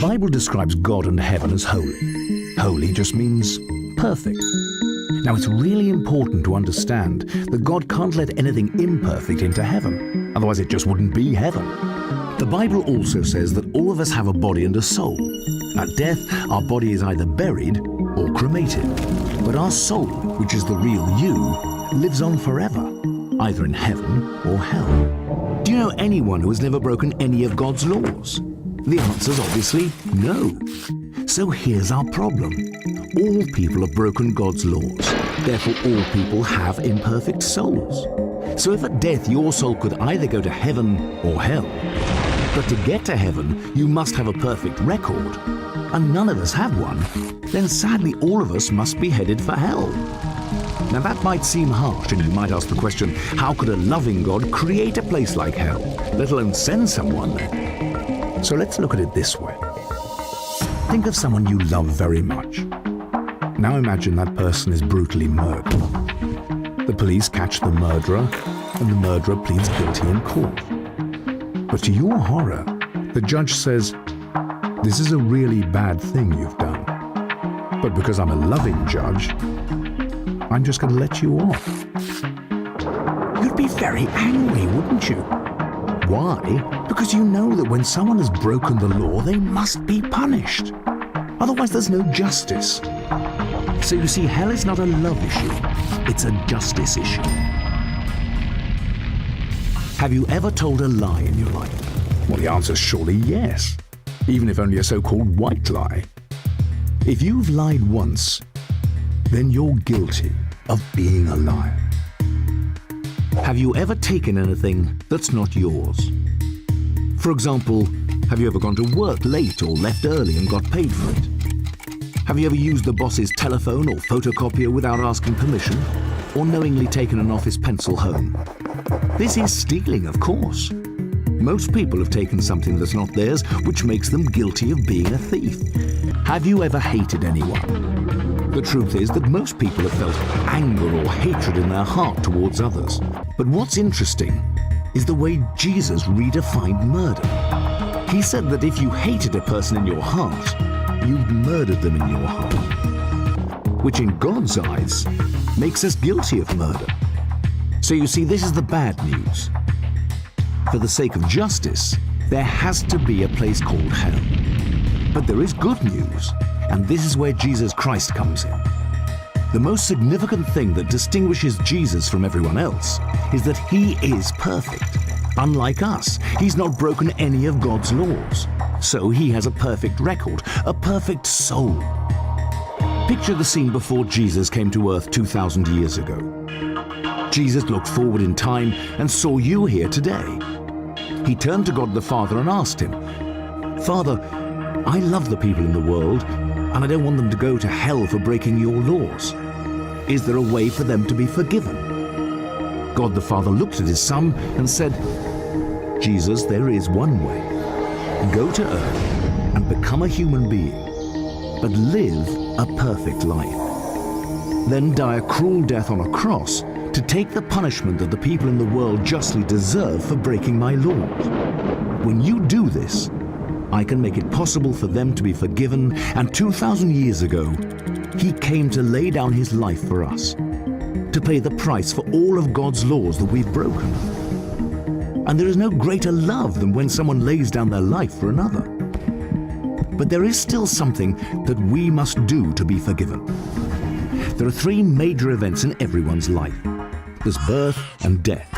Bible describes God and heaven as holy. Holy just means perfect. Now, it's really important to understand that God can't let anything imperfect into heaven. Otherwise, it just wouldn't be heaven. The Bible also says that all of us have a body and a soul. At death, our body is either buried or cremated. But our soul, which is the real you, lives on forever, either in heaven or hell. Do you know anyone who has never broken any of God's laws? The answer's obviously no. So here's our problem. All people have broken God's laws. Therefore, all people have imperfect souls. So if at death your soul could either go to heaven or hell, but to get to heaven, you must have a perfect record, and none of us have one, then sadly all of us must be headed for hell. Now that might seem harsh, and you might ask the question, how could a loving God create a place like hell, let alone send someone there? So let's look at it this way. Think of someone you love very much. Now imagine that person is brutally murdered. The police catch the murderer, and the murderer pleads guilty in court. But to your horror, the judge says, "This is a really bad thing you've done. But because I'm a loving judge, I'm just going to let you off." You'd be very angry, wouldn't you? Why? Because you know that when someone has broken the law, they must be punished. Otherwise, there's no justice. So you see, hell is not a love issue, it's a justice issue. Have you ever told a lie in your life? Well, the answer's surely yes, even if only a so-called white lie. If you've lied once, then you're guilty of being a liar. Have you ever taken anything that's not yours? For example, have you ever gone to work late or left early and got paid for it? Have you ever used the boss's telephone or photocopier without asking permission, or knowingly taken an office pencil home? This is stealing, of course. Most people have taken something that's not theirs, which makes them guilty of being a thief. Have you ever hated anyone? The truth is that most people have felt anger or hatred in their heart towards others. But what's interesting is the way Jesus redefined murder. He said that if you hated a person in your heart, you've murdered them in your heart, which in God's eyes makes us guilty of murder. So you see, this is the bad news. For the sake of justice, there has to be a place called hell. But there is good news, and this is where Jesus Christ comes in. The most significant thing that distinguishes Jesus from everyone else is that he is perfect. Unlike us, he's not broken any of God's laws. So he has a perfect record, a perfect soul. Picture the scene before Jesus came to earth 2,000 years ago. Jesus looked forward in time and saw you here today. He turned to God the Father and asked him, "Father, I love the people in the world, and I don't want them to go to hell for breaking your laws. Is there a way for them to be forgiven?" God the Father looked at his Son and said, "Jesus, there is one way. Go to earth and become a human being, but live a perfect life. Then die a cruel death on a cross to take the punishment that the people in the world justly deserve for breaking my laws. When you do this, I can make it possible for them to be forgiven, and 2,000 years ago, he came to lay down his life for us, to pay the price for all of God's laws that we've broken. And there is no greater love than when someone lays down their life for another. But there is still something that we must do to be forgiven. There are three major events in everyone's life. There's birth and death.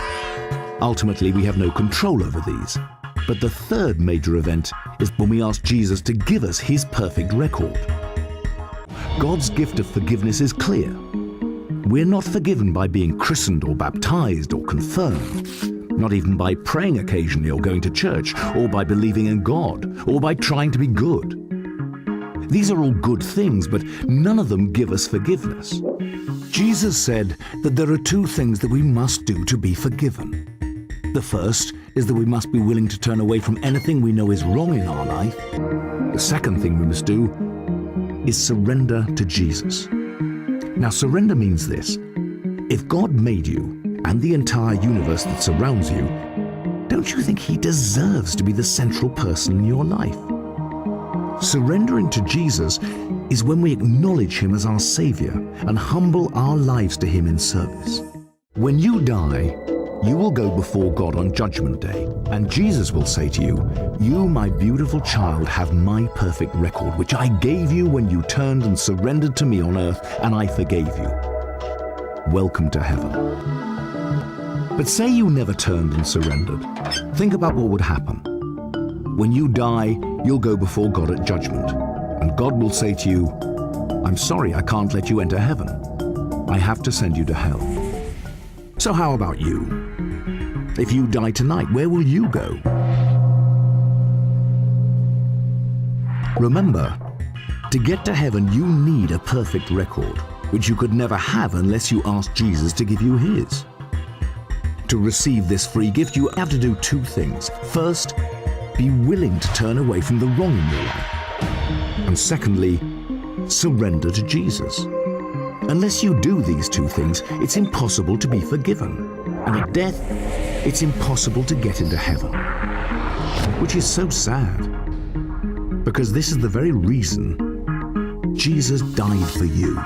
Ultimately, we have no control over these. But the third major event is when we ask Jesus to give us his perfect record. God's gift of forgiveness is clear. We're not forgiven by being christened or baptized or confirmed, not even by praying occasionally or going to church, or by believing in God, or by trying to be good. These are all good things, but none of them give us forgiveness. Jesus said that there are two things that we must do to be forgiven. The first is that we must be willing to turn away from anything we know is wrong in our life. The second thing we must do is surrender to Jesus. Now, surrender means this. If God made you and the entire universe that surrounds you, don't you think he deserves to be the central person in your life? Surrendering to Jesus is when we acknowledge him as our Savior and humble our lives to him in service. When you die, you will go before God on Judgment Day, and Jesus will say to you, "You, my beautiful child, have my perfect record, which I gave you when you turned and surrendered to me on earth, and I forgave you. Welcome to heaven." But say you never turned and surrendered. Think about what would happen. When you die, you'll go before God at judgment, and God will say to you, "I'm sorry, I can't let you enter heaven. I have to send you to hell." So how about you? If you die tonight, where will you go? Remember, to get to heaven, you need a perfect record, which you could never have unless you ask Jesus to give you his. To receive this free gift, you have to do two things. First, be willing to turn away from the wrong in your life. And secondly, surrender to Jesus. Unless you do these two things, it's impossible to be forgiven. And at death, it's impossible to get into heaven. Which is so sad, because this is the very reason Jesus died for you.